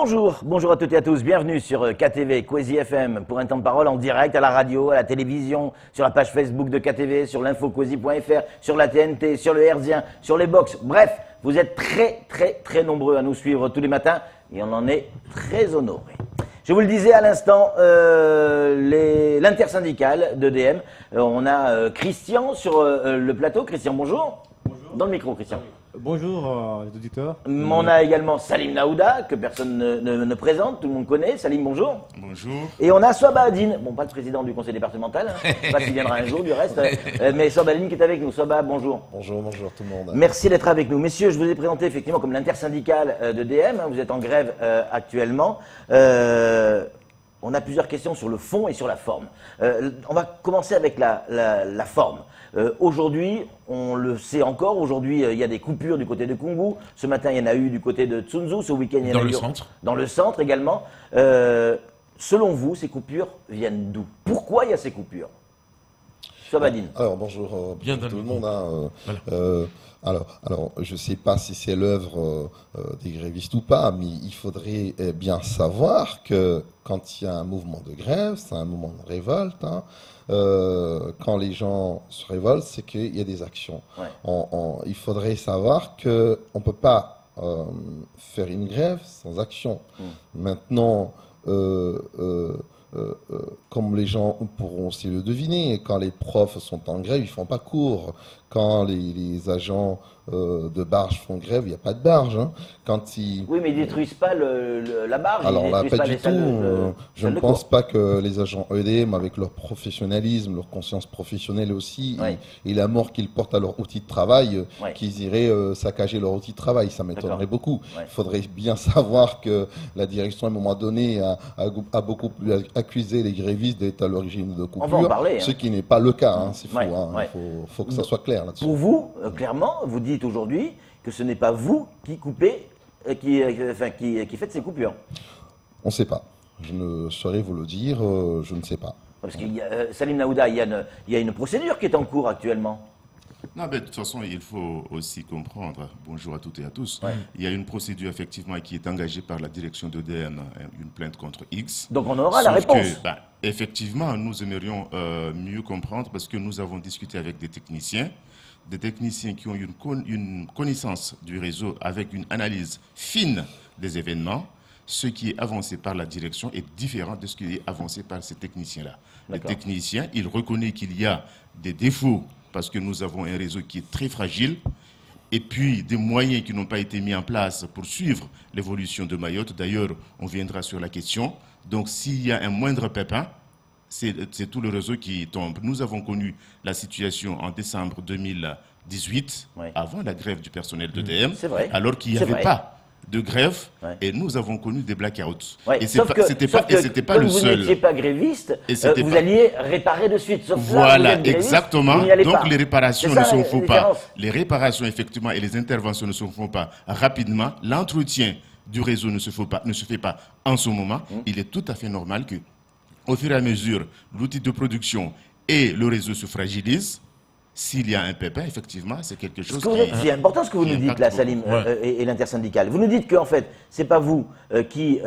Bonjour, bonjour à toutes et à tous, bienvenue sur KTV, Kwezi FM, pour un temps de parole en direct à la radio, à la télévision, sur la page Facebook de KTV, sur l'infokwezi.fr, sur la TNT, sur le Herzien, sur les box. Bref, vous êtes très nombreux à nous suivre tous les matins et on en est très honorés. Je vous le disais à l'instant, l'intersyndicale d'EDM, on a Christian sur le plateau. Christian, bonjour. Bonjour. Dans le micro, Christian. Bonjour les auditeurs. On a également Salim Naouda, que personne ne présente, tout le monde connaît. Salim, bonjour. Bonjour. Et on a Sohba Adine, bon, pas le président du conseil départemental, je ne sais pas s'il viendra un jour du reste, mais Sohba Adine qui est avec nous. Sohba, bonjour. Bonjour tout le monde. Merci d'être avec nous. Messieurs, je vous ai présenté effectivement comme l'intersyndicale d'EDM, vous êtes en grève actuellement. On a plusieurs questions sur le fond et sur la forme. On va commencer avec la forme. Aujourd'hui, on le sait encore, aujourd'hui il y a des coupures du côté de Kungu. Ce matin, il y en a eu du côté de Tsunzu. Ce week-end, il y en a eu Dans le centre. Dans le centre également. Selon vous, ces coupures viennent d'où? Pourquoi il y a ces coupures? Sohba Adine. Alors bonjour Bien tout le monde. Voilà. Alors, je ne sais pas si c'est l'œuvre des grévistes ou pas, mais il faudrait bien savoir que quand il y a un mouvement de grève, c'est un mouvement de révolte. Quand les gens se révoltent, c'est qu'il y a des actions. Ouais. Il faudrait savoir qu'on ne peut pas faire une grève sans action. Maintenant, comme les gens pourront aussi le deviner, quand les profs sont en grève, ils font pas cours. Quand les agents de barge font grève, il n'y a pas de barge. Quand ils... Oui, mais ils ne détruisent pas la barge. Alors là, détruisent pas les du salles tout. Je salles ne de pense cours. pas que les agents EDM, avec leur professionnalisme, leur conscience professionnelle aussi, Oui. et l'amour qu'ils portent à leur outil de travail, Oui. qu'ils iraient saccager leur outil de travail. Ça m'étonnerait D'accord. beaucoup. Ouais. Il faudrait bien savoir que la direction, à un moment donné, a beaucoup plus accusé les grévistes d'être à l'origine de coupures. On va en parler, Ce qui n'est pas le cas. C'est fou. Ouais, ouais. Il faut que ça soit clair là-dessus. Pour vous, clairement, vous dites aujourd'hui que ce n'est pas vous qui coupez, qui faites ces coupures. On ne sait pas. Je ne saurais vous le dire. Je ne sais pas. Parce qu'il y a, Salim Naouda, il y a une procédure qui est en cours actuellement. Non, mais de toute façon, il faut aussi comprendre, bonjour à toutes et à tous, Ouais. il y a une procédure effectivement qui est engagée par la direction d'EDM, une plainte contre X. Donc on aura la Sauf réponse. que, effectivement, nous aimerions mieux comprendre parce que nous avons discuté avec des techniciens qui ont une connaissance du réseau avec une analyse fine des événements. Ce qui est avancé par la direction est différent de ce qui est avancé par ces techniciens-là. Les D'accord. techniciens, ils reconnaissent qu'il y a des défauts parce que nous avons un réseau qui est très fragile et puis des moyens qui n'ont pas été mis en place pour suivre l'évolution de Mayotte. D'ailleurs, on viendra sur la question. Donc, s'il y a un moindre pépin, c'est tout le réseau qui tombe. Nous avons connu la situation en décembre 2018, Ouais. avant la grève du personnel d'EDM, C'est vrai. alors qu'il n'y C'est avait vrai. pas de grève, Ouais. et nous avons connu des blackouts. Ouais, Et sauf que c'était pas comme le vous seul. n'étiez pas gréviste, Et c'était vous pas- alliez réparer de suite. Sauf que là, vous Voilà, êtes gréviste, exactement. vous n'y allez Donc pas. les réparations C'est ne ça, se la font pas. différence. Les réparations, effectivement, et les interventions ne se font pas rapidement. L'entretien du réseau ne se fait pas en ce moment. Il est tout à fait normal que, au fur et à mesure, l'outil de production et le réseau se fragilisent. S'il y a un pépin, effectivement, c'est quelque chose C'est important ce que vous qui nous dites impacte là, beaucoup. Salim, et l'intersyndicale. Vous nous dites qu'en fait, c'est pas vous qui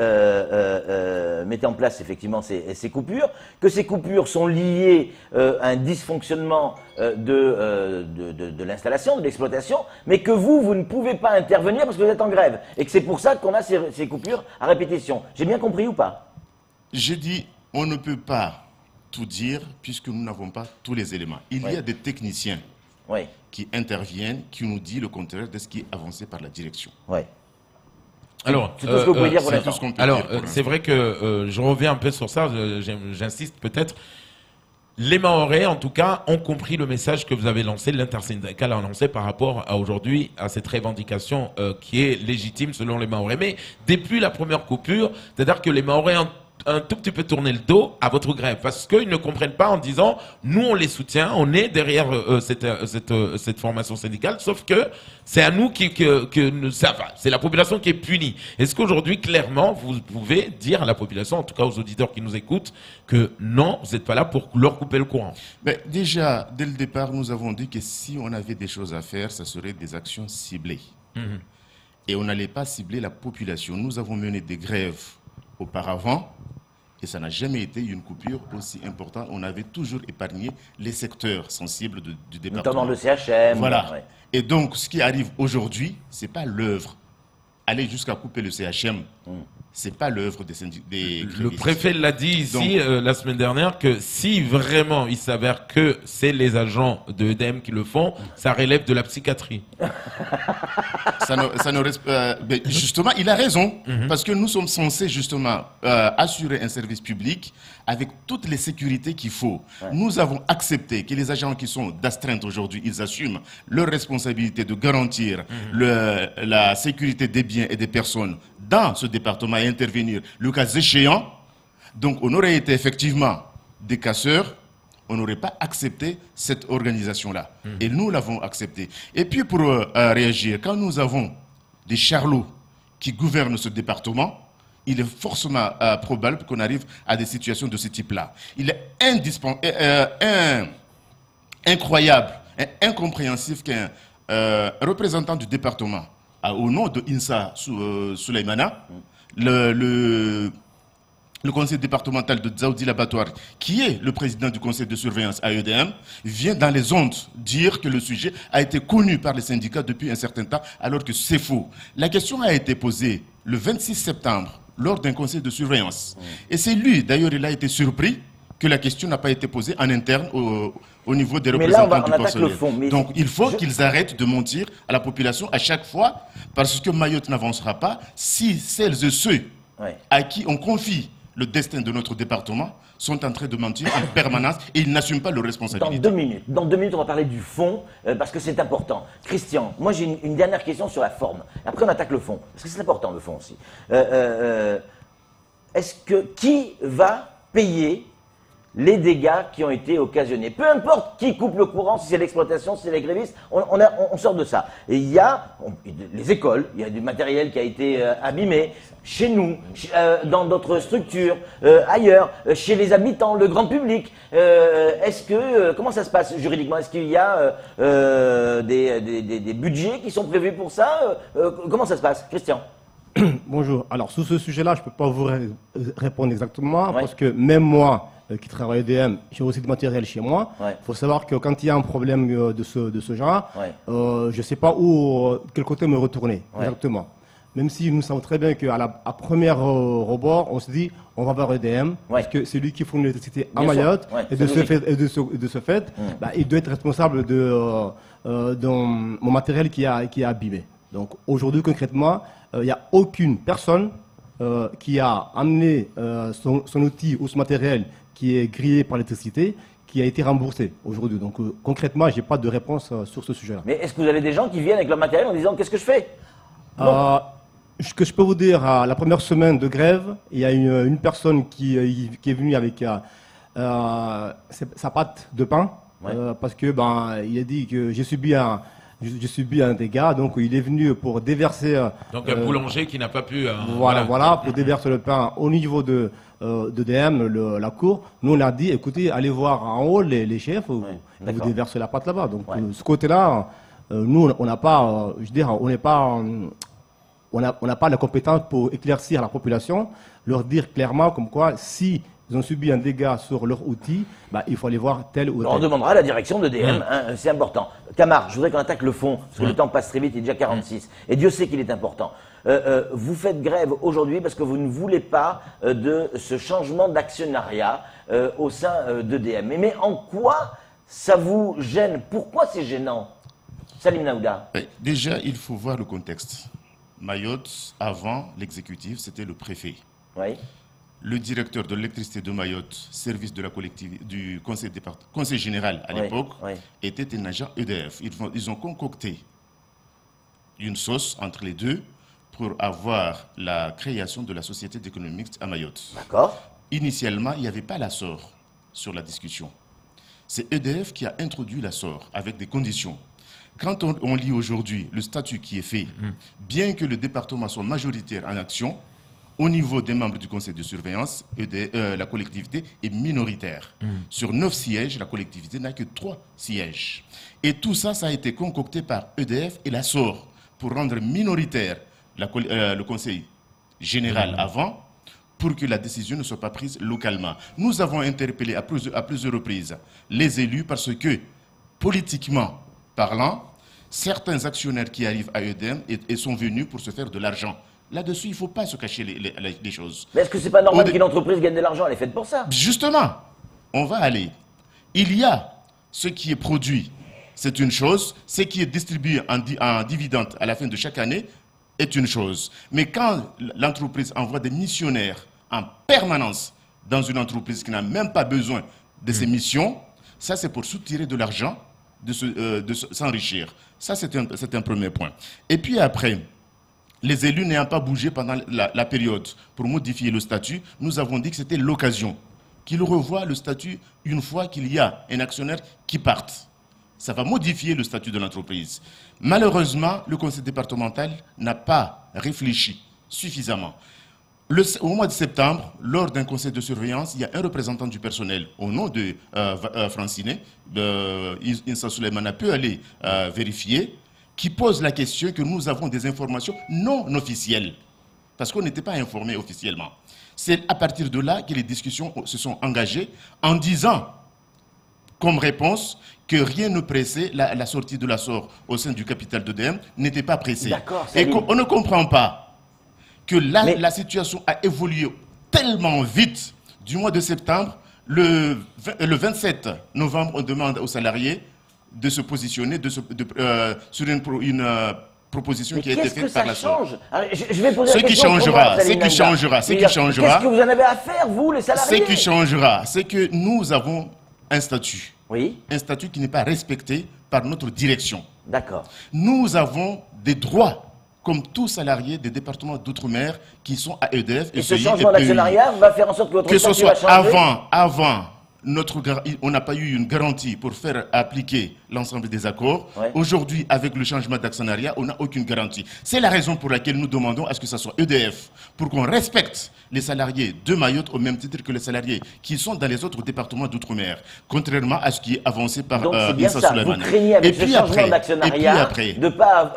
mettez en place effectivement ces coupures, que ces coupures sont liées à un dysfonctionnement de l'installation, de l'exploitation, mais que vous ne pouvez pas intervenir parce que vous êtes en grève, et que c'est pour ça qu'on a ces coupures à répétition. J'ai bien compris ou pas? J'ai dit, on ne peut pas tout dire puisque nous n'avons pas tous les éléments. Il y a des techniciens Oui, qui interviennent, qui nous disent le contraire de ce qui est avancé par la direction. oui. Alors, C'est tout ce que vous pouvez dire pour C'est l'instant. tout ce qu'on peut alors dire pour c'est l'instant. vrai que je reviens un peu sur ça, j'insiste peut-être. Les Mahorais, en tout cas, ont compris le message que vous avez lancé, l'intersyndicale a lancé par rapport à aujourd'hui, à cette revendication qui est légitime selon les Mahorais. Mais depuis la première coupure, c'est-à-dire que les Mahorais ont un tout petit peu tourné le dos à votre grève parce qu'ils ne comprennent pas en disant nous on les soutient, on est derrière cette formation syndicale, sauf que c'est à nous c'est la population qui est punie. Est-ce qu'aujourd'hui clairement vous pouvez dire à la population, en tout cas aux auditeurs qui nous écoutent, que non, vous n'êtes pas là pour leur couper le courant? Mais déjà, dès le départ, nous avons dit que si on avait des choses à faire, ça serait des actions ciblées. et on n'allait pas cibler la population. Nous avons mené des grèves auparavant et ça n'a jamais été une coupure aussi importante. On avait toujours épargné les secteurs sensibles du département. Notamment le CHM. Voilà. Ouais. Et donc, ce qui arrive aujourd'hui, ce n'est pas l'œuvre. Aller jusqu'à couper le CHM, ce n'est pas l'œuvre des Le grévistes. préfet l'a dit ici la semaine dernière que si vraiment il s'avère que c'est les agents de EDM qui le font, ça relève de la psychiatrie. Mais justement, il a raison, parce que nous sommes censés justement assurer un service public avec toutes les sécurités qu'il faut. Ouais. Nous avons accepté que les agents qui sont d'astreinte aujourd'hui, ils assument leur responsabilité de garantir la sécurité des biens et des personnes dans ce département et intervenir le cas échéant. Donc on aurait été effectivement des casseurs, on n'aurait pas accepté cette organisation-là. Et nous l'avons accepté. Et puis pour réagir, quand nous avons des charlots qui gouvernent ce département, il est forcément probable qu'on arrive à des situations de ce type-là. Il est incroyable et incompréhensif qu'un représentant du département, au nom de Insa Souleymana, le conseil départemental de Dzaoudi Labatoire, qui est le président du conseil de surveillance à EDM, vient dans les ondes dire que le sujet a été connu par les syndicats depuis un certain temps, alors que c'est faux. La question a été posée le 26 septembre lors d'un conseil de surveillance. Et c'est lui, d'ailleurs, il a été surpris que la question n'a pas été posée en interne au niveau des représentants du personnel. Donc il faut qu'ils arrêtent de mentir à la population à chaque fois, parce que Mayotte n'avancera pas si celles et ceux à qui on confie le destin de notre département sont en train de mentir en permanence et ils n'assument pas leurs responsabilités. Dans deux minutes, on va parler du fond, parce que c'est important. Christian, moi j'ai une dernière question sur la forme. Après, on attaque le fond, parce que c'est important le fond aussi. Qui va payer les dégâts qui ont été occasionnés? Peu importe qui coupe le courant, si c'est l'exploitation, si c'est les grévistes, on sort de ça. Et il y a les écoles, il y a du matériel qui a été abîmé, chez nous, dans d'autres structures, ailleurs, chez les habitants, le grand public. Comment ça se passe juridiquement? Est-ce qu'il y a des budgets qui sont prévus pour ça? Comment ça se passe, Christian? Bonjour. Alors, sur ce sujet-là, je ne peux pas vous répondre exactement, parce que même moi, qui travaille à EDM, j'ai aussi du matériel chez moi. Il faut savoir que quand il y a un problème de ce genre, je ne sais pas quel côté me retourner exactement. Même si nous savons très bien qu'à première rebord, on se dit on va vers EDM, parce que c'est lui qui fournit l'électricité à Mayotte, et de ce fait, il doit être responsable de mon matériel qui est abîmé. Donc aujourd'hui, concrètement, il n'y a aucune personne qui a amené son outil ou son matériel qui est grillé par l'électricité, qui a été remboursé aujourd'hui. Donc concrètement, je n'ai pas de réponse sur ce sujet-là. Mais est-ce que vous avez des gens qui viennent avec leur matériel en disant qu'est-ce que je fais? Ce que je peux vous dire, la première semaine de grève, il y a une personne qui est venue avec sa pâte de pain, parce que il a dit que j'ai subi un dégât, donc il est venu pour déverser. Donc un boulanger qui n'a pas pu. Voilà, pour déverser le pain au niveau de DM, la cour. Nous on a dit, écoutez, allez voir en haut les chefs, vous déversez la pâte là-bas. Donc ce côté-là, nous on n'a pas, on n'a pas la compétence pour éclaircir la population, leur dire clairement comme quoi si ils ont subi un dégât sur leur outil, il faut aller voir tel ou tel. On demandera à la direction de DM, c'est important. Camar, je voudrais qu'on attaque le fond, parce que le temps passe très vite, il est déjà 46. Et Dieu sait qu'il est important. Vous faites grève aujourd'hui parce que vous ne voulez pas de ce changement d'actionnariat au sein d'EDM. Mais en quoi ça vous gêne? Pourquoi c'est gênant? Salim Naouda. Déjà, il faut voir le contexte. Mayotte, avant l'exécutif, c'était le préfet. Oui. Le directeur de l'électricité de Mayotte, service de la collectivité, du conseil général à l'époque, était un agent EDF. Ils ont concocté une sauce entre les deux pour avoir la création de la société d'économie mixte à Mayotte. D'accord. Initialement, il n'y avait pas la SOR sur la discussion. C'est EDF qui a introduit la SOR avec des conditions. Quand on lit aujourd'hui le statut qui est fait, bien que le département soit majoritaire en action, au niveau des membres du conseil de surveillance, la collectivité est minoritaire. Sur 9 sièges, la collectivité n'a que 3 sièges. Et tout ça, ça a été concocté par EDF et la SOR pour rendre minoritaire le conseil général avant pour que la décision ne soit pas prise localement. Nous avons interpellé à plusieurs reprises les élus parce que, politiquement parlant, certains actionnaires qui arrivent à EDM et sont venus pour se faire de l'argent. Là-dessus, il ne faut pas se cacher les choses. Mais est-ce que c'est pas normal qu'une entreprise gagne de l'argent? Elle est faite pour ça. Justement, on va aller. Il y a ce qui est produit, c'est une chose. Ce qui est distribué en dividende à la fin de chaque année est une chose. Mais quand l'entreprise envoie des missionnaires en permanence dans une entreprise qui n'a même pas besoin de ces missions, ça c'est pour soutirer de l'argent, de s'enrichir. Ça c'est un premier point. Et puis après, les élus n'ayant pas bougé pendant la période pour modifier le statut, nous avons dit que c'était l'occasion qu'ils revoient le statut une fois qu'il y a un actionnaire qui parte. Ça va modifier le statut de l'entreprise. Malheureusement, le conseil départemental n'a pas réfléchi suffisamment. Au mois de septembre, lors d'un conseil de surveillance, il y a un représentant du personnel au nom de Francine, Insa Suleiman peut aller vérifier, qui pose la question que nous avons des informations non officielles, parce qu'on n'était pas informé officiellement. C'est à partir de là que les discussions se sont engagées en disant, comme réponse, que rien ne pressait la sortie de la SOR au sein du capital d'EDM n'était pas pressée. Et qu'on ne comprend pas que la situation a évolué tellement vite du mois de septembre. Le 27 novembre, on demande aux salariés de se positionner sur une proposition qui a été faite par la SOR. Je vais poser la question. Ce qui changera. Qu'est-ce que vous en avez à faire, vous, les salariés? Ce qui changera, c'est que nous avons un statut. Oui. Un statut qui n'est pas respecté par notre direction. D'accord. Nous avons des droits, comme tous salariés des départements d'outre-mer qui sont à EDF. Et ce changement d'actionnariat va faire en sorte que votre statut va changer? Avant, on n'a pas eu une garantie pour faire appliquer l'ensemble des accords. Ouais. Aujourd'hui, avec le changement d'actionnariat, on n'a aucune garantie. C'est la raison pour laquelle nous demandons à ce que ce soit EDF, pour qu'on respecte les salariés de Mayotte au même titre que les salariés qui sont dans les autres départements d'outre-mer, contrairement à ce qui est avancé par Issa Suleiman. Vous craignez avec ce changement d'actionnariat de ne pas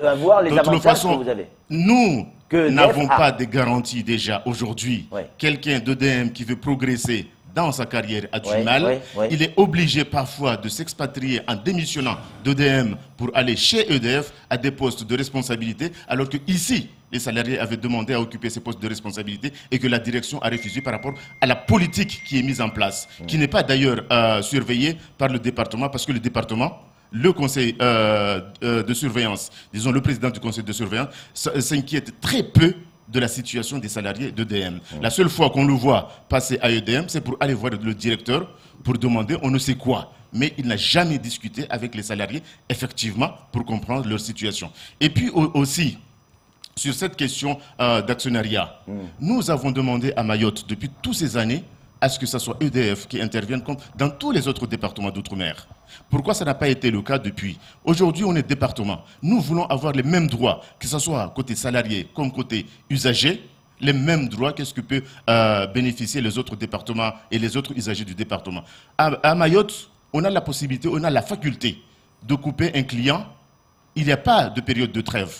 avoir les avantages que vous avez? Nous n'avons pas de garantie déjà aujourd'hui. Ouais. Quelqu'un d'EDM qui veut progresser dans sa carrière a du mal. Il est obligé parfois de s'expatrier en démissionnant d'EDM pour aller chez EDF à des postes de responsabilité, alors que ici, les salariés avaient demandé à occuper ces postes de responsabilité et que la direction a refusé par rapport à la politique qui est mise en place, qui n'est pas d'ailleurs surveillée par le département, parce que le département, le conseil de surveillance, disons le président du conseil de surveillance, s'inquiète très peu de la situation des salariés d'EDM. La seule fois qu'on le voit passer à EDM, c'est pour aller voir le directeur pour demander on ne sait quoi. Mais il n'a jamais discuté avec les salariés, effectivement, pour comprendre leur situation. Et puis aussi, sur cette question d'actionnariat, nous avons demandé à Mayotte, depuis toutes ces années, à ce que ce soit EDF qui intervienne comme dans tous les autres départements d'outre-mer. Pourquoi ça n'a pas été le cas depuis? Aujourd'hui, on est département. Nous voulons avoir les mêmes droits, que ce soit côté salarié comme côté usager, les mêmes droits qu'est-ce que peut bénéficier les autres départements et les autres usagers du département. À Mayotte, on a la possibilité, on a la faculté de couper un client. Il n'y a pas de période de trêve.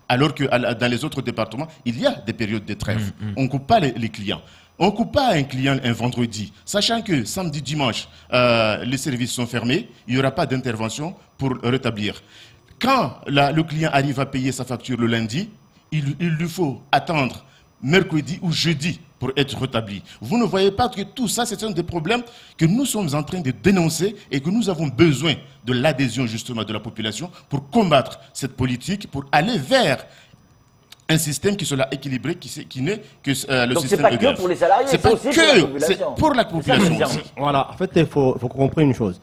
Alors que dans les autres départements, il y a des périodes de trêve. On ne coupe pas les clients. On ne coupe pas un client un vendredi, sachant que samedi, dimanche, les services sont fermés, il n'y aura pas d'intervention pour rétablir. Quand le client arrive à payer sa facture le lundi, il lui faut attendre mercredi ou jeudi pour être rétabli. Vous ne voyez pas que tout ça, c'est un des problèmes que nous sommes en train de dénoncer et que nous avons besoin de l'adhésion justement de la population pour combattre cette politique, pour aller vers un système qui soit équilibré, qui n'est que le donc système EDF. Donc c'est pas que pour les salariés, c'est aussi pour la population. C'est pour la population aussi. Voilà, en fait, il faut comprendre une chose.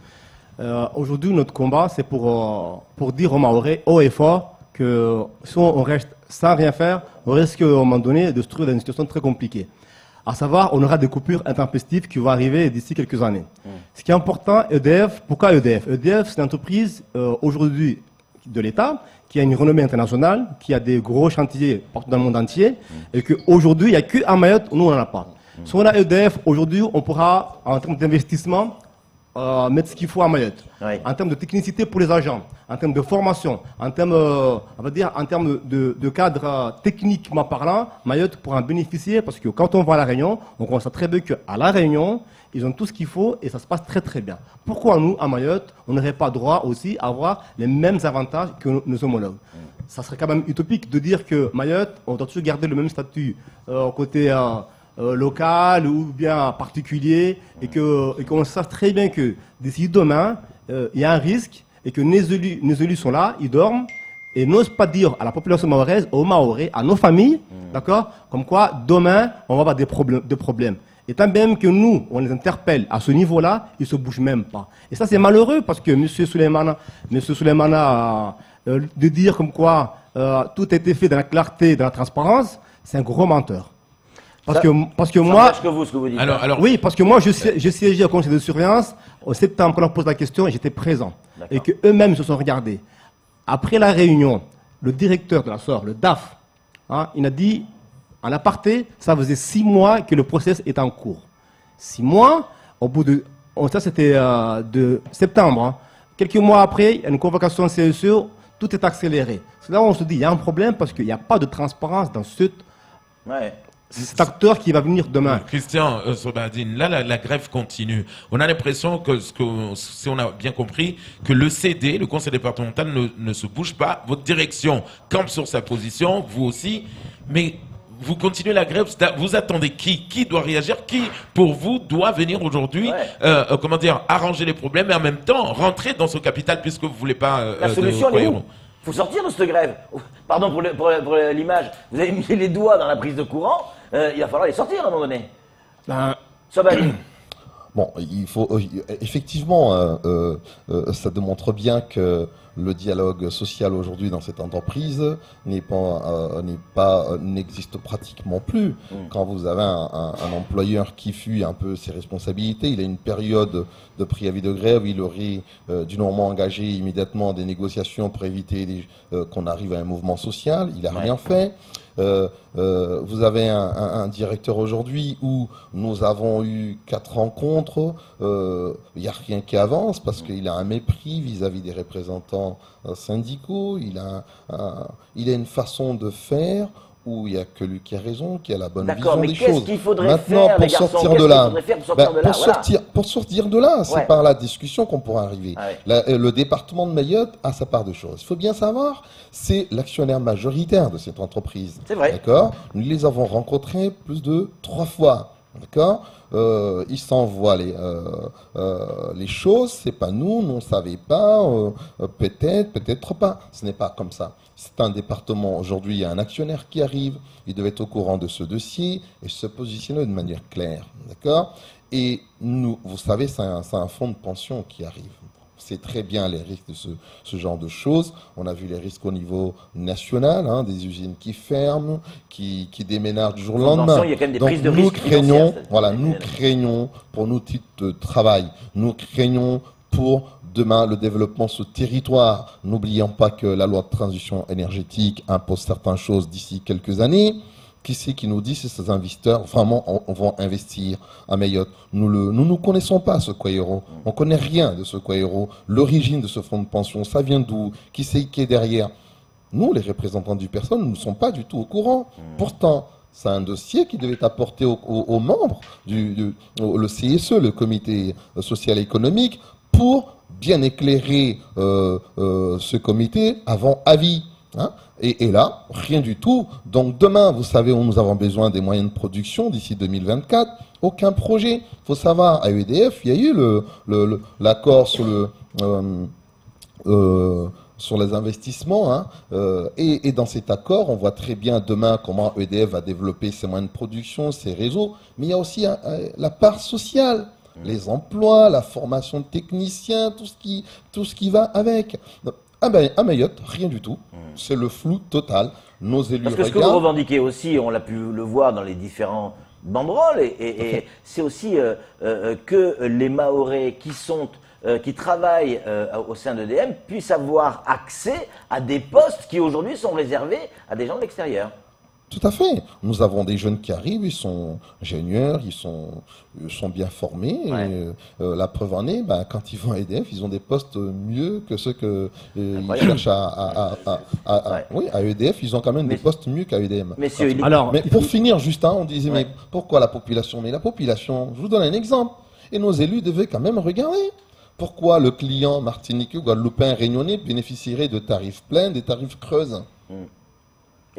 Aujourd'hui, notre combat, c'est pour dire aux Mahorais, haut et fort, que si on reste sans rien faire, on risque à un moment donné de se trouver dans une situation très compliquée. À savoir, on aura des coupures intempestives qui vont arriver d'ici quelques années. Ce qui est important, EDF, pourquoi EDF? EDF, c'est une entreprise aujourd'hui de l'État, qui a une renommée internationale, qui a des gros chantiers partout dans le monde entier, et qu'aujourd'hui, il n'y a qu'à Mayotte, nous, on n'en a pas. Si on a EDF, aujourd'hui, on pourra, en termes d'investissement, mettre ce qu'il faut à Mayotte. Oui. En termes de technicité pour les agents, en termes de formation, en termes, on va dire, en termes de cadre techniquement parlant, Mayotte pourra en bénéficier parce que quand on va à La Réunion, on constate très bien qu'à La Réunion, ils ont tout ce qu'il faut et ça se passe très très bien. Pourquoi nous, à Mayotte, on n'aurait pas droit aussi à avoir les mêmes avantages que nos homologues? Ça serait quand même utopique de dire que Mayotte, on doit toujours garder le même statut côté local ou bien particulier et qu'on sache très bien que d'ici demain, il y a un risque et que nos élus sont là, ils dorment et n'osent pas dire à la population mahoraise, aux Mahorais, à nos familles, d'accord, comme quoi demain, on va avoir des problèmes. Et tant même que nous, on les interpelle à ce niveau-là, ils ne se bougent même pas. Et ça, c'est malheureux parce que M. Souleymana, de dire comme quoi tout a été fait dans la clarté, dans la transparence, c'est un gros menteur. Parce que moi, ce que vous dites. Alors, oui, parce que moi, je siégeais au conseil de surveillance. En septembre, quand on pose la question, j'étais présent. Et qu'eux-mêmes se sont regardés. Après la réunion, le directeur de la SOR, le DAF, il a dit, en aparté, ça faisait 6 mois que le process est en cours. 6 mois, au bout de... Ça, c'était de septembre. Quelques mois après, il y a une convocation CSE, tout est accéléré. C'est là où on se dit, il y a un problème parce qu'il n'y a pas de transparence dans cet acteur qui va venir demain. Christian Sobadine, là, la grève continue. On a l'impression que, si on a bien compris, que le CD, le conseil départemental, ne se bouge pas. Votre direction campe sur sa position, vous aussi. Mais vous continuez la grève, vous attendez qui? Qui doit réagir? Qui, pour vous, doit venir aujourd'hui, arranger les problèmes et en même temps rentrer dans ce capital puisque vous ne voulez pas... La solution, elle est où? Il faut sortir de cette grève. Pardon pour l'image. Vous avez mis les doigts dans la prise de courant. Il va falloir les sortir à un moment donné. Sobadine. Bon, il faut effectivement, ça démontre bien que le dialogue social aujourd'hui dans cette entreprise n'existe pratiquement plus. Quand vous avez un employeur qui fuit un peu ses responsabilités, il a une période de préavis de grève, il aurait dû normalement engager immédiatement des négociations pour éviter qu'on arrive à un mouvement social. Il n'a rien fait. Vous avez un directeur aujourd'hui où nous avons eu 4 rencontres, il n'y a rien qui avance parce qu'il a un mépris vis-à-vis des représentants syndicaux, il a une façon de faire où il n'y a que lui qui a raison, qui a la bonne vision des choses. D'accord, mais qu'est-ce qu'il faudrait maintenant, faire, les garçons? sortir de là, Pour sortir de là, c'est par la discussion qu'on pourra arriver. Le département de Mayotte a sa part de choses. Il faut bien savoir, c'est l'actionnaire majoritaire de cette entreprise. C'est vrai. D'accord. Nous les avons rencontrés plus de 3 fois. D'accord. Ils s'envoient les choses, c'est pas nous ne savait pas, peut-être pas. Ce n'est pas comme ça. C'est un département, aujourd'hui il y a un actionnaire qui arrive, il devait être au courant de ce dossier et se positionner de manière claire. D'accord. Et nous, vous savez, c'est un fonds de pension qui arrive. C'est très bien les risques de ce genre de choses. On a vu les risques au niveau national, des usines qui ferment, qui déménagent du jour au lendemain. Il y a quand même des Donc prises de nous risques craignons, nous craignons pour nos titres de travail, nous craignons pour demain le développement de ce territoire. N'oublions pas que la loi de transition énergétique impose certaines choses d'ici quelques années. Qui c'est qui nous dit si ces investisseurs vraiment vont investir à Mayotte? Nous ne connaissons pas ce Quaero. On ne connaît rien de ce Quaero. L'origine de ce fonds de pension, ça vient d'où? Qui c'est qui est derrière? Nous, les représentants du personnel, nous ne sommes pas du tout au courant. Pourtant, c'est un dossier qui devait être apporté aux membres le CSE, le comité social et économique, pour bien éclairer ce comité avant avis. Et là, rien du tout. Donc demain, vous savez, nous avons besoin des moyens de production d'ici 2024. Aucun projet. Il faut savoir, à EDF, il y a eu l'accord sur sur les investissements. Et dans cet accord, on voit très bien demain comment EDF va développer ses moyens de production, ses réseaux. Mais il y a aussi la part sociale. Les emplois, la formation de techniciens, tout ce qui va avec. À Mayotte, rien du tout. C'est le flou total. Nos élus Parce que ce que vous revendiquez aussi, on l'a pu le voir dans les différents banderoles, et c'est aussi que les Mahorais qui travaillent au sein d'EDM puissent avoir accès à des postes qui aujourd'hui sont réservés à des gens de l'extérieur. Tout à fait. Nous avons des jeunes qui arrivent, ils sont ingénieurs, ils sont bien formés. Ouais. Et, la preuve en est, quand ils vont à EDF, ils ont des postes mieux que ceux que ils Incroyable. cherchent oui, à EDF, ils ont quand même des postes mieux qu'à EDM. Messieurs, il est- Alors, Mais pour finir, Justin, on disait, Ouais. mais pourquoi la population? Mais la population, je vous donne un exemple. Et nos élus devaient quand même regarder. Pourquoi le client martiniquais, guadeloupéen, réunionnais bénéficierait de tarifs pleins, des tarifs creuses?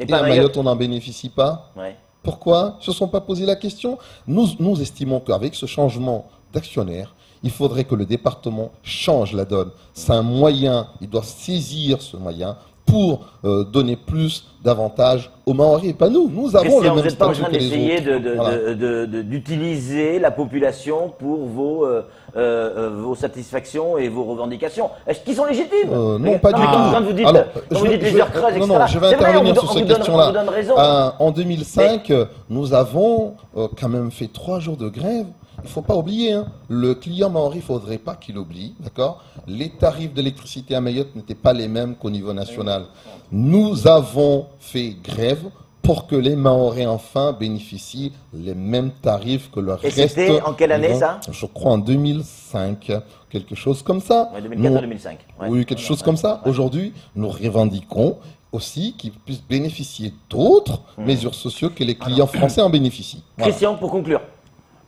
et Et par à ailleurs- Mayotte, on n'en bénéficie pas. Ouais. Pourquoi? Ils ne se sont pas posé la question. Nous estimons qu'avec ce changement d'actionnaire, il faudrait que le département change la donne. C'est un moyen, il doit saisir ce moyen pour donner plus d'avantages aux Maoris et pas nous. Nous avons Christian, le vous même n'êtes pas en statut train que les d'essayer autres. Voilà. d'utiliser la population pour vos satisfactions et vos revendications, qui sont légitimes. Non, pas du tout. Quand vous dites, Alors, quand vous dites les heures creuses, non, etc. non, je vais c'est vrai, intervenir on sur vous ces donne- questions-là. on vous donne raison. En 2005, nous avons quand même fait 3 jours de grève. Il ne faut pas oublier, hein, le client maori, il ne faudrait pas qu'il oublie, d'accord? Les tarifs d'électricité à Mayotte n'étaient pas les mêmes qu'au niveau national. Nous avons fait grève pour que les Maoris enfin bénéficient les mêmes tarifs que le Et reste. c'était en quelle année, du- ça? Je crois en 2005, quelque chose comme ça. Ouais, 2004 Nous- ou 2005. Ouais. Oui, quelque chose comme ça. Aujourd'hui, nous revendiquons aussi qu'ils puissent bénéficier d'autres mesures sociales que les clients français en bénéficient. Voilà. Christian, pour conclure.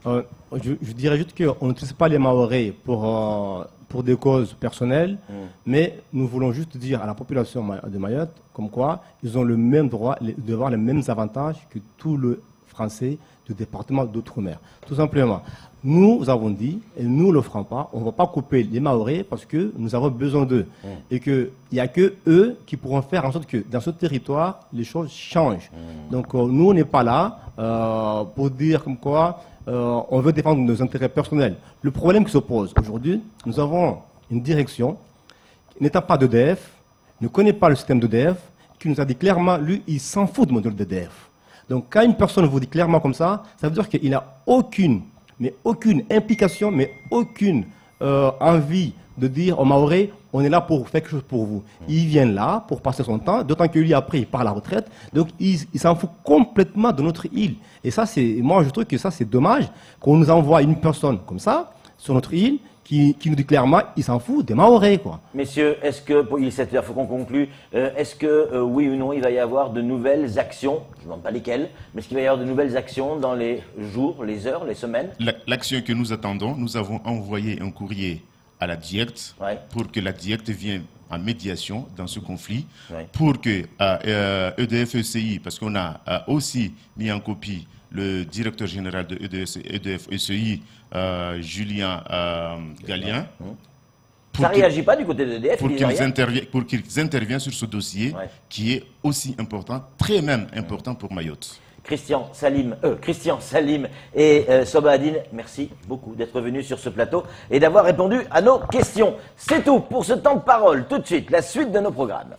Je dirais juste qu'on n'utilise pas les Maoris pour des causes personnelles, mais nous voulons juste dire à la population de Mayotte comme quoi ils ont le même droit d'avoir les mêmes avantages que tout le Français du département d'outre-mer. Tout simplement. Nous avons dit, et nous ne le ferons pas, on ne va pas couper les Maoris parce que nous avons besoin d'eux. Et qu'il n'y a que eux qui pourront faire en sorte que dans ce territoire, les choses changent. Donc nous, on n'est pas là pour dire comme quoi on veut défendre nos intérêts personnels. Le problème qui se pose aujourd'hui, nous avons une direction n'étant pas d'EDF, ne connaît pas le système d'EDF, qui nous a dit clairement, lui, il s'en fout du modèle d'EDF. Donc quand une personne vous dit clairement comme ça veut dire qu'il n'a aucune implication, mais aucune envie de dire aux Maoris, on est là pour faire quelque chose pour vous. Il vient là pour passer son temps, d'autant que lui, après, il part à la retraite. Donc, il s'en fout complètement de notre île. Et ça, moi, je trouve que ça, c'est dommage qu'on nous envoie une personne comme ça, sur notre île, qui nous dit clairement, il s'en fout des Maoris, quoi. Messieurs, est-ce que, il est 7 heures, il faut qu'on conclue, est-ce que, oui ou non, il va y avoir de nouvelles actions, je ne demande pas lesquelles, mais est-ce qu'il va y avoir de nouvelles actions dans les jours, les heures, les semaines? L'action que nous attendons, nous avons envoyé un courrier à la DIECT pour que la DIECT vienne en médiation dans ce conflit, pour que EDF-ECI, parce qu'on a aussi mis en copie le directeur général de EDF-ECI, Julien Gallien, Ça ne réagit pas du côté de EDF? pour qu'ils interviennent sur ce dossier qui est aussi important, très même important pour Mayotte. Christian Salim et Soba Hadine, merci beaucoup d'être venus sur ce plateau et d'avoir répondu à nos questions. C'est tout pour ce temps de parole. Tout de suite, la suite de nos programmes.